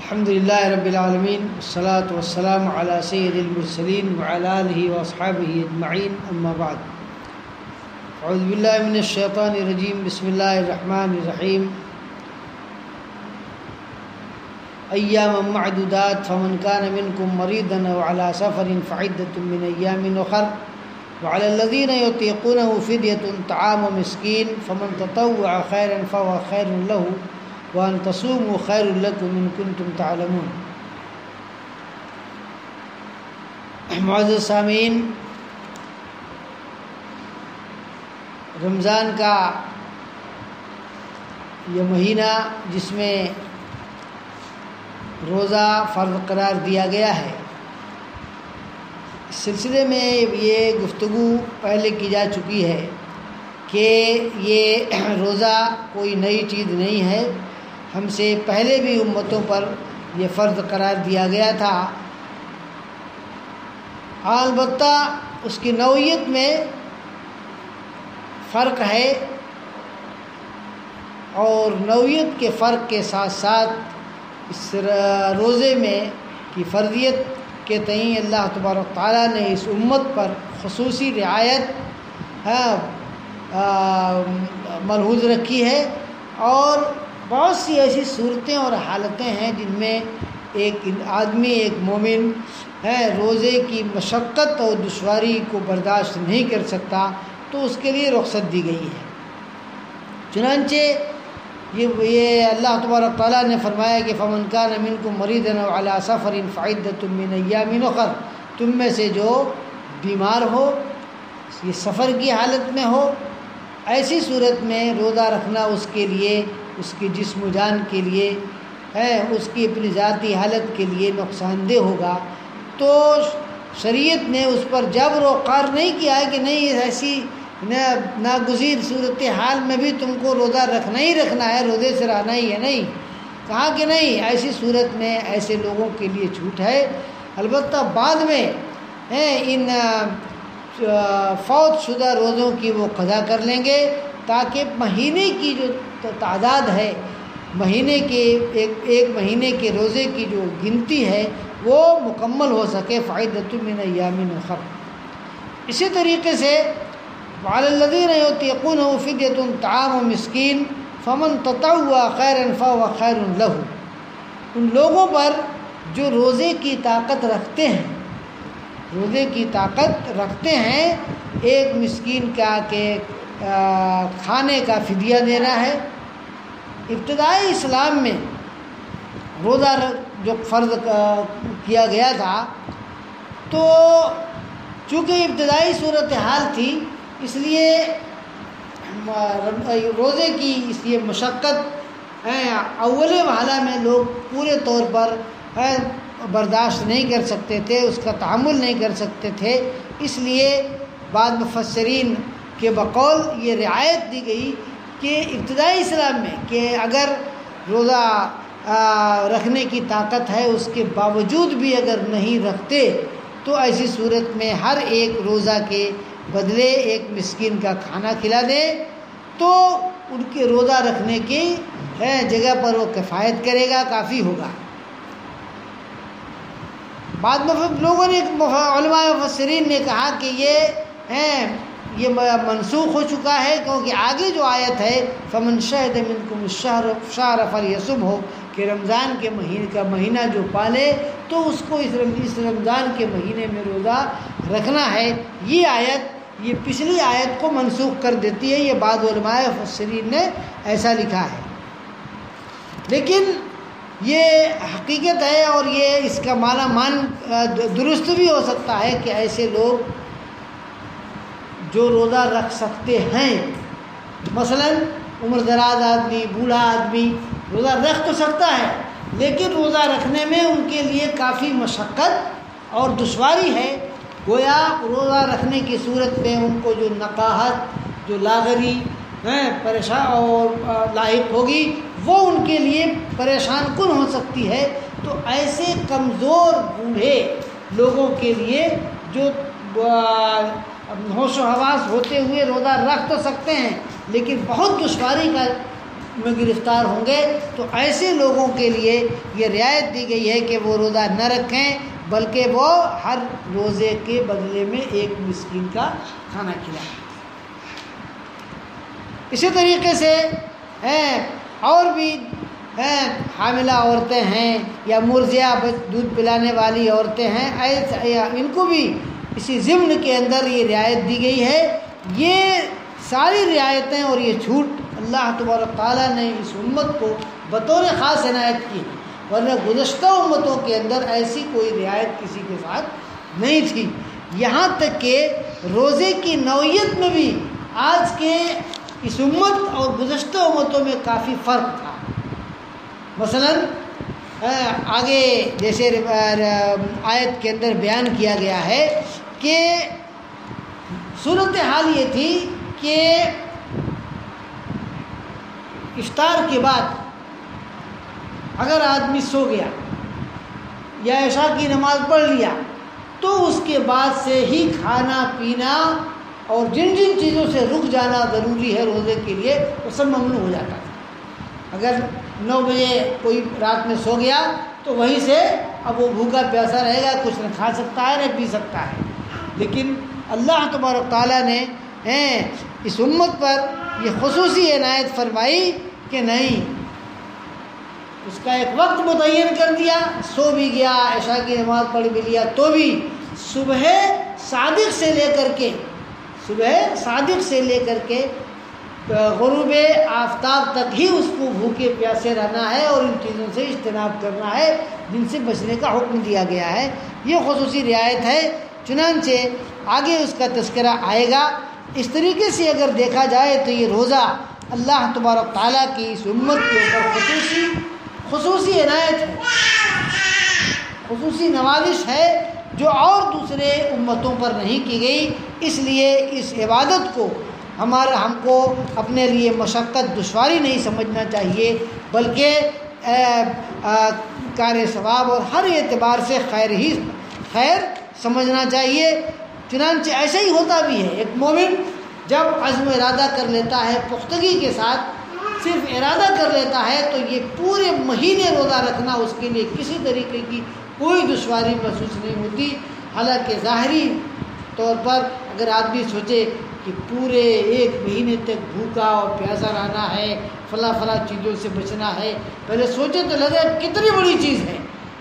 الحمد للہ رب العالمین والصلاة والسلام علی سید المرسلین وعلی آلہ واصحابہ اجمعین اما بعد اعوذ باللہ من الشیطان الرجیم بسم اللہ الرحمن الرحیم ایاما معدودات فمن کان منکم مریضا او علی سفر فعدۃ من ایام اخر وعلى الذین یطیقونہ فدیۃ طعام مسکین فمن تطوع خیرا فهو خیر له وَأَن تَصُومُوا خَيْرٌ لَكُمْ إِن كُنتُمْ تَعْلَمُونَ۔ معزز سامعین، رمضان کا یہ مہینہ جس میں روزہ فرض قرار دیا گیا ہے، اس سلسلے میں یہ گفتگو پہلے کی جا چکی ہے کہ یہ روزہ کوئی نئی چیز نہیں ہے، ہم سے پہلے بھی امتوں پر یہ فرض قرار دیا گیا تھا، البتہ اس کی نوعیت میں فرق ہے، اور نوعیت کے فرق کے ساتھ ساتھ اس روزے میں کی فرضیت کے تئیں اللہ تبارک تعالیٰ نے اس امت پر خصوصی رعایت ملحوظ رکھی ہے، اور بہت سی ایسی صورتیں اور حالتیں ہیں جن میں ایک آدمی، ایک مومن ہے، روزے کی مشقت اور دشواری کو برداشت نہیں کر سکتا تو اس کے لیے رخصت دی گئی ہے۔ چنانچہ یہ اللہ تبارک تعالیٰ نے فرمایا کہ فمن کان منکم مریضا او علی سفر فعدۃ من ایام اخر، تم میں سے جو بیمار ہو، یہ سفر کی حالت میں ہو، ایسی صورت میں روزہ رکھنا اس کے لیے، اس کی جسم و جان کے لیے ہے، اس کی اپنی ذاتی حالت کے لیے نقصان دہ ہوگا، تو شریعت نے اس پر جبر و قہر نہیں کیا ہے کہ نہیں ایسی ناگزیر صورتحال میں بھی تم کو روزہ رکھنا ہی رکھنا ہے، روزے سے رہنا ہی ہے، نہیں کہا کہ نہیں، ایسی صورت میں ایسے لوگوں کے لیے چھوٹ ہے، البتہ بعد میں ان فوت شدہ روزوں کی وہ قضا کر لیں گے تاکہ مہینے کی جو تعداد ہے، مہینے کے ایک مہینے کے روزے کی جو گنتی ہے وہ مکمل ہو سکے، فعدۃ من ایام اخر۔ اسی طریقے سے وعلی الذین یطیقونہ فدیۃ طعام مسکین فمن تطوع خیرا فهو خیر له، ان لوگوں پر جو روزے کی طاقت رکھتے ہیں، ایک مسکین کا کہ کھانے کا فدیہ دینا ہے۔ ابتدائی اسلام میں روزہ جو فرض کیا گیا تھا، تو چونکہ ابتدائی صورتحال تھی، اس لیے روزے کی اس لیے مشقت اول مرحلہ میں لوگ پورے طور پر برداشت نہیں کر سکتے تھے، اس کا تحمل نہیں کر سکتے تھے، اس لیے بعض مفسرین کے بقول یہ رعایت دی گئی کہ ابتدائی اسلام میں کہ اگر روزہ رکھنے کی طاقت ہے، اس کے باوجود بھی اگر نہیں رکھتے تو ایسی صورت میں ہر ایک روزہ کے بدلے ایک مسکین کا کھانا کھلا دیں تو ان کے روزہ رکھنے کی جگہ پر وہ کفایت کرے گا، کافی ہوگا۔ بعد لوگوں نے، علماء مفسرین نے کہا کہ یہ منسوخ ہو چکا ہے، کیونکہ آگے جو آیت ہے فمن شہد منکم الشہر فلیصمہ، کہ رمضان کے مہینے کا مہینہ جو پالے تو اس کو اس رمضان کے مہینے میں روزہ رکھنا ہے، یہ آیت یہ پچھلی آیت کو منسوخ کر دیتی ہے، یہ بعض علماء مفسرین نے ایسا لکھا ہے، لیکن یہ حقیقت ہے اور یہ اس کا معنی درست بھی ہو سکتا ہے کہ ایسے لوگ جو روزہ رکھ سکتے ہیں، مثلا عمر دراز آدمی، بوڑھا آدمی روزہ رکھ تو سکتا ہے، لیکن روزہ رکھنے میں ان کے لیے کافی مشقت اور دشواری ہے، گویا روزہ رکھنے کی صورت میں ان کو جو نقاہت، جو لاغری پریشان اور لاحق ہوگی وہ ان کے لیے پریشان کن ہو سکتی ہے، تو ایسے کمزور بوڑھے لوگوں کے لیے جو ہوش و حواس ہوتے ہوئے روزہ رکھ تو سکتے ہیں لیکن بہت دشواری کا میں گرفتار ہوں گے تو ایسے لوگوں کے لیے یہ رعایت دی گئی ہے کہ وہ روزہ نہ رکھیں، بلکہ وہ ہر روزے کے بدلے میں ایک مسکین کا کھانا کھلائیں۔ اسی طریقے سے اور بھی حاملہ عورتیں ہیں یا مرضعہ دودھ پلانے والی عورتیں ہیں، ان کو بھی اسی ضمن کے اندر یہ رعایت دی گئی ہے۔ یہ ساری رعایتیں اور یہ چھوٹ اللہ تبارک تعالیٰ نے اس امت کو بطور خاص عنایت کی، ورنہ گزشتہ امتوں کے اندر ایسی کوئی رعایت کسی کے ساتھ نہیں تھی۔ یہاں تک کہ روزے کی نوعیت میں بھی آج کے اس امت اور گزشتہ امتوں میں کافی فرق تھا۔ مثلا آگے جیسے آیت کے اندر بیان کیا گیا ہے کہ صورتحال یہ تھی کہ افطار کے بعد اگر آدمی سو گیا یا عشاء کی نماز پڑھ لیا تو اس کے بعد سے ہی کھانا پینا اور جن جن چیزوں سے رک جانا ضروری ہے روزے کے لیے وہ سب ممنوع ہو جاتا تھا۔ اگر 9 بجے کوئی رات میں سو گیا تو وہیں سے اب وہ بھوکا پیاسا رہے گا، کچھ نہ کھا سکتا ہے نہ پی سکتا ہے۔ لیکن اللہ تبارک تعالیٰ نے اس امت پر یہ خصوصی عنایت فرمائی کہ نہیں، اس کا ایک وقت متعین کر دیا، سو بھی گیا عشاء کی نماز پڑھ بھی لیا تو بھی صبح صادق سے لے کر کے غروب آفتاب تک ہی اس کو بھوکے پیاسے رہنا ہے اور ان چیزوں سے اجتناب کرنا ہے جن سے بچنے کا حکم دیا گیا ہے۔ یہ خصوصی رعایت ہے، چنانچہ آگے اس کا تذکرہ آئے گا۔ اس طریقے سے اگر دیکھا جائے تو یہ روزہ اللہ تبارک تعالیٰ کی اس امت کے اوپر خصوصی عنایت ہے، خصوصی نوازش ہے جو اور دوسرے امتوں پر نہیں کی گئی۔ اس لیے اس عبادت کو ہم کو اپنے لیے مشقت دشواری نہیں سمجھنا چاہیے، بلکہ کار ثواب اور ہر اعتبار سے خیر سمجھنا چاہیے۔ چنانچہ ایسا ہی ہوتا بھی ہے، ایک مومن جب عزم ارادہ کر لیتا ہے پختگی کے ساتھ، صرف ارادہ کر لیتا ہے تو یہ پورے مہینے روزہ رکھنا اس کے لیے کسی طریقے کی کوئی دشواری محسوس نہیں ہوتی۔ حالانکہ ظاہری طور پر اگر آدمی سوچے کہ پورے 1 مہینے تک بھوکا اور پیاسا رہنا ہے، فلاں چیزوں سے بچنا ہے، پہلے سوچے تو لگے کتنی بڑی چیز ہے،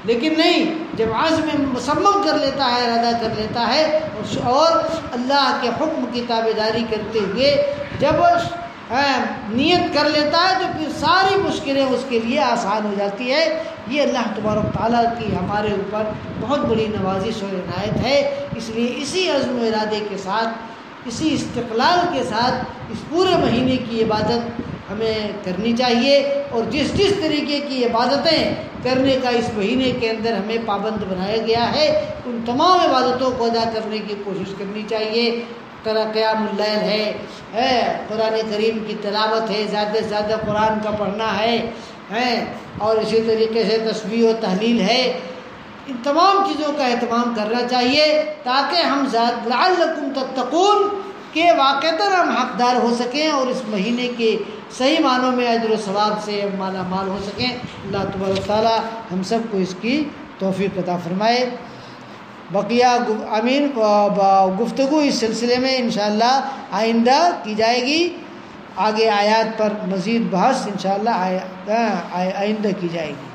لیکن نہیں، جب عزم مصمم کر لیتا ہے، ارادہ کر لیتا ہے اور اللہ کے حکم کی تابعداری کرتے ہوئے جب نیت کر لیتا ہے تو پھر ساری مشکلیں اس کے لیے آسان ہو جاتی ہے۔ یہ اللہ تبارک تعالیٰ کی ہمارے اوپر بہت بڑی نوازش اور عنایت ہے۔ اس لیے اسی عزم و ارادے کے ساتھ، اسی استقلال کے ساتھ اس پورے مہینے کی عبادت ہمیں کرنی چاہیے، اور جس طریقے کی عبادتیں کرنے کا اس مہینے کے اندر ہمیں پابند بنایا گیا ہے ان تمام عبادتوں کو ادا کرنے کی کوشش کرنی چاہیے۔ قیام اللیل ہے، قرآن کریم کی تلاوت ہے، زیادہ سے زیادہ قرآن کا پڑھنا ہے، اور اسی طریقے سے تسبیح و تحلیل ہے۔ ان تمام چیزوں کا اہتمام کرنا چاہیے تاکہ ہم لعلکم تتقون کہ واقعتاً ہم حقدار ہو سکیں اور اس مہینے کے صحیح معنوں میں اجر و ثواب سے مالا مال ہو سکیں۔ اللہ تبارک تعالیٰ ہم سب کو اس کی توفیق عطا فرمائے۔ بقیہ گفتگو اس سلسلے میں انشاءاللہ آئندہ کی جائے گی، آگے آیات پر مزید بحث انشاءاللہ آئندہ کی جائے گی۔